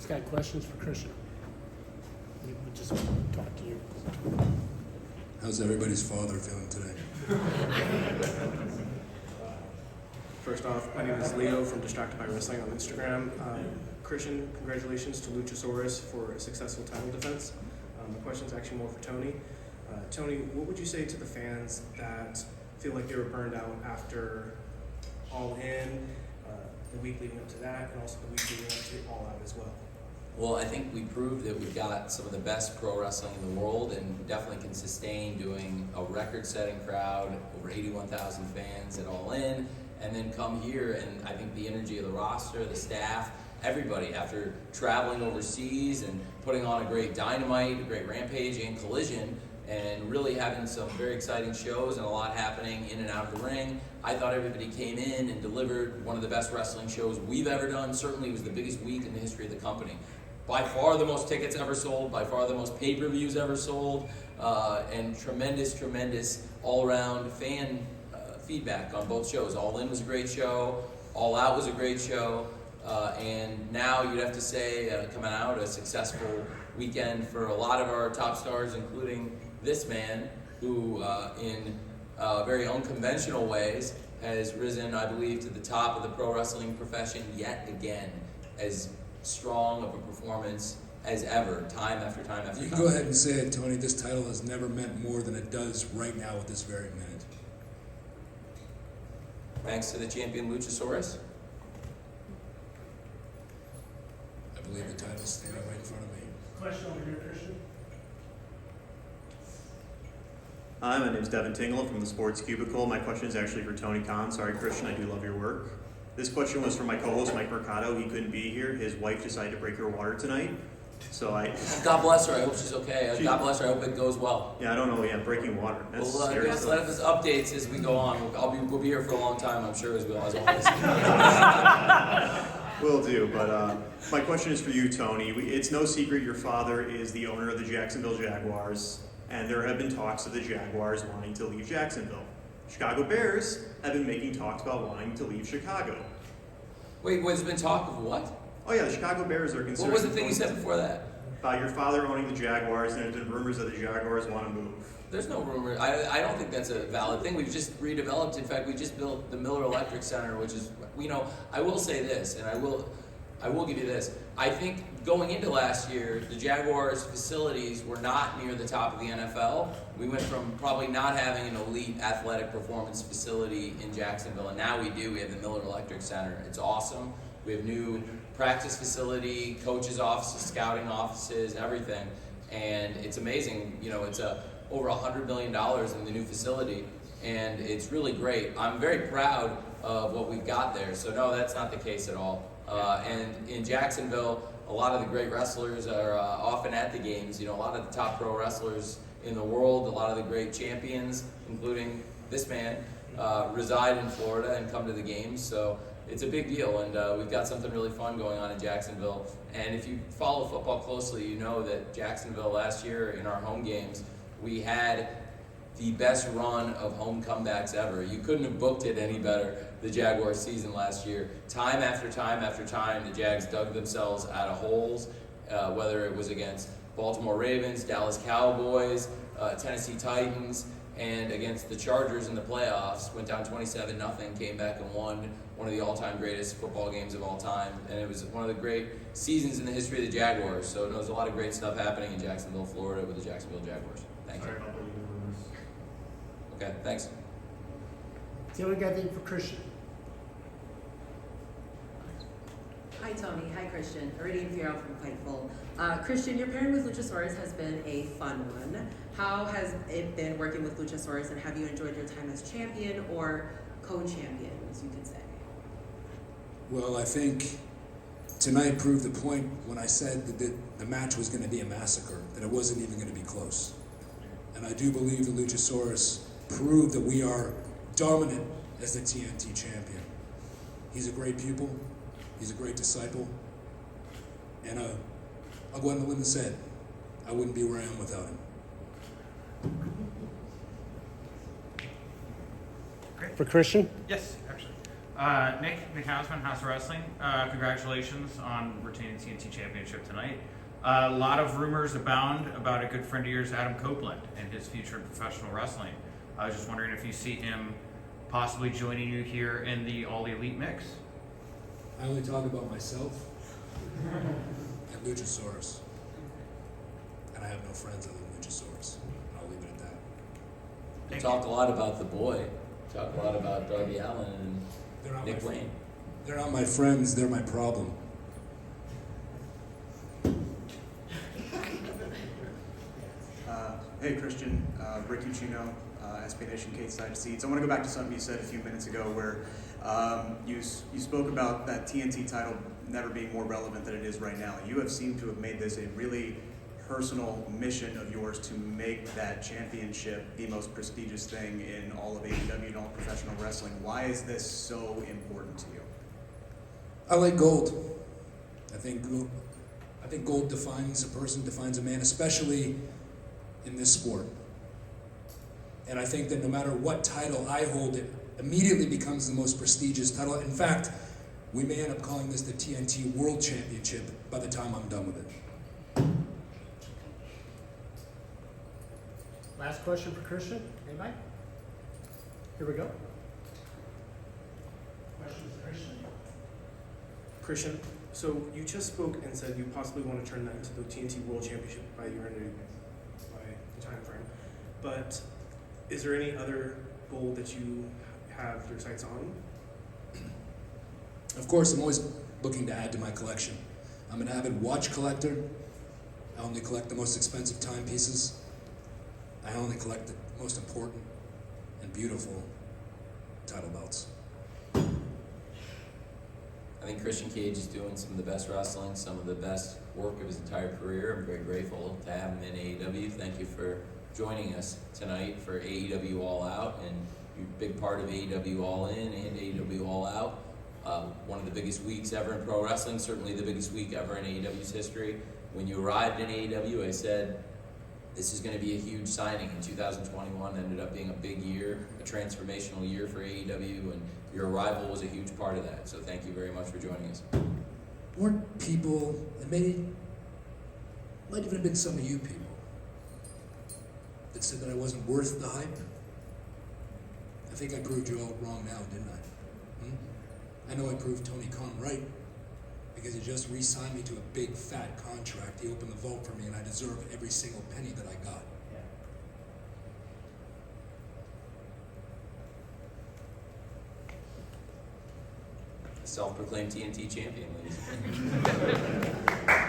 Anybody's got questions for Christian? We just talk to you. How's everybody's father feeling today? First off, my name is Leo from Distracted by Wrestling on Instagram. Christian, congratulations to Luchasaurus for a successful title defense. My question is actually more for Tony. Tony, what would you say to the fans that feel like they were burned out after All In, the week leading up to that, and also the week leading up to All Out as well? Well, I think we proved that we've got some of the best pro wrestling in the world and definitely can sustain doing a record-setting crowd, over 81,000 fans at All In, and then come here, and I think the energy of the roster, the staff, everybody, after traveling overseas and putting on a great Dynamite, a great Rampage and Collision, and really having some very exciting shows and a lot happening in and out of the ring. I thought everybody came in and delivered one of the best wrestling shows we've ever done. Certainly it was the biggest week in the history of the company. By far the most tickets ever sold, by far the most pay-per-views ever sold, and tremendous all-around fan feedback on both shows. All In was a great show, All Out was a great show, and now you'd have to say, coming out, a successful weekend for a lot of our top stars, including this man, who in very unconventional ways has risen, I believe, to the top of the pro wrestling profession yet again, as strong of a performance as ever, time after time after time. You can go ahead and say it, Tony. This title has never meant more than it does right now at this very minute. Thanks to the champion Luchasaurus. I believe the title's standing right in front of me. Question over here, Christian. Hi, my name is Devin Tingle from the Sports Cubicle. My question is actually for Tony Khan. Sorry, Christian, I do love your work. This question was for my co-host, Mike Mercado. He couldn't be here. His wife decided to break her water tonight. God bless her. I hope she's okay. God bless her. I hope it goes well. Yeah, I don't know. Yeah, breaking water. That's scary Just stuff. let us updates as we go on. We'll be here for a long time, I'm sure, as always. Will do, but my question is for you, Tony. It's no secret your father is the owner of the Jacksonville Jaguars, and there have been talks of the Jaguars wanting to leave Jacksonville. Chicago Bears have been making talks about wanting to leave Chicago. Wait, there's been talk of what? Oh yeah, the Chicago Bears are considering... What was the thing you said before that? About your father owning the Jaguars, and there's been rumors that the Jaguars want to move. There's no rumor. I don't think that's a valid thing. We've just redeveloped. In fact, we just built the Miller Electric Center, which is, I will say this, and I will give you this. I think going into last year, the Jaguars' facilities were not near the top of the NFL. We went from probably not having an elite athletic performance facility in Jacksonville, and now we do. We have the Miller Electric Center. It's awesome. We have new practice facility, coaches' offices, scouting offices, everything. And it's amazing. It's over $100 million in the new facility, and it's really great. I'm very proud of what we've got there. So no, that's not the case at all. And in Jacksonville, a lot of the great wrestlers are often at the games. A lot of the top pro wrestlers in the world, a lot of the great champions, including this man, reside in Florida and come to the games. So it's a big deal, and we've got something really fun going on in Jacksonville. And if you follow football closely, you know that Jacksonville last year in our home games, we had the best run of home comebacks ever. You couldn't have booked it any better, the Jaguars season last year. Time after time after time, the Jags dug themselves out of holes, whether it was against Baltimore Ravens, Dallas Cowboys, Tennessee Titans, and against the Chargers in the playoffs. Went down 27-0, came back and won one of the all-time greatest football games of all time. And it was one of the great seasons in the history of the Jaguars. So there's a lot of great stuff happening in Jacksonville, Florida with the Jacksonville Jaguars. Thank you. Okay, thanks. Taylor got anything for Christian? Hi Tony, hi Christian. Iridian Fierro from Fightful. Christian, your pairing with Luchasaurus has been a fun one. How has it been working with Luchasaurus, and have you enjoyed your time as champion or co-champion, as you could say? Well, I think tonight proved the point when I said that the match was going to be a massacre, that it wasn't even going to be close. And I do believe that Luchasaurus proved that we are dominant as the TNT champion. He's a great pupil. He's a great disciple. And I'll go out on the limb and say it. I wouldn't be where I am without him. For Christian? Yes, actually. Nick Hausman, House of Wrestling. Congratulations on retaining TNT Championship tonight. A lot of rumors abound about a good friend of yours, Adam Copeland, and his future in professional wrestling. I was just wondering if you see him possibly joining you here in the All Elite mix. I only talk about myself and Luchasaurus. And I have no friends other than Luchasaurus. I'll leave it at that. You talk a lot about the boy. Talk a lot about Darby Allin and They're not Nick my Wayne. They're not my friends, they're my problem. Hey Christian, Rick Uccino, SB Nation Kate Side Seats. I want to go back to something you said a few minutes ago where you spoke about that TNT title never being more relevant than it is right now. You have seemed to have made this a really personal mission of yours to make that championship the most prestigious thing in all of AEW and all professional wrestling. Why is this so important to you? I like gold. I think gold defines a person, defines a man, especially in this sport. And I think that no matter what title I hold, it immediately becomes the most prestigious title. In fact, we may end up calling this the TNT World Championship by the time I'm done with it. Last question for Christian. Anybody? Here we go. Questions for Christian? Christian, so you just spoke and said you possibly want to turn that into the TNT World Championship by the time frame. But is there any other goal that you have your sights on? Of course, I'm always looking to add to my collection. I'm an avid watch collector. I only collect the most expensive timepieces. I only collect the most important and beautiful title belts. I think Christian Cage is doing some of the best wrestling, some of the best work of his entire career. I'm very grateful to have him in AEW. Thank you for joining us tonight for AEW All Out, and you're a big part of AEW All In and AEW All Out. One of the biggest weeks ever in pro wrestling, certainly the biggest week ever in AEW's history. When you arrived in AEW, I said, this is going to be a huge signing. In 2021 ended up being a big year, a transformational year for AEW, and your arrival was a huge part of that. So thank you very much for joining us. Weren't people, and might even have been some of you people, that said that I wasn't worth the hype? I think I proved you all wrong now, didn't I? I know I proved Tony Khan right, because he just re-signed me to a big fat contract. He opened the vault for me, and I deserve every single penny that I got. Self-proclaimed TNT champion, ladies and gentlemen.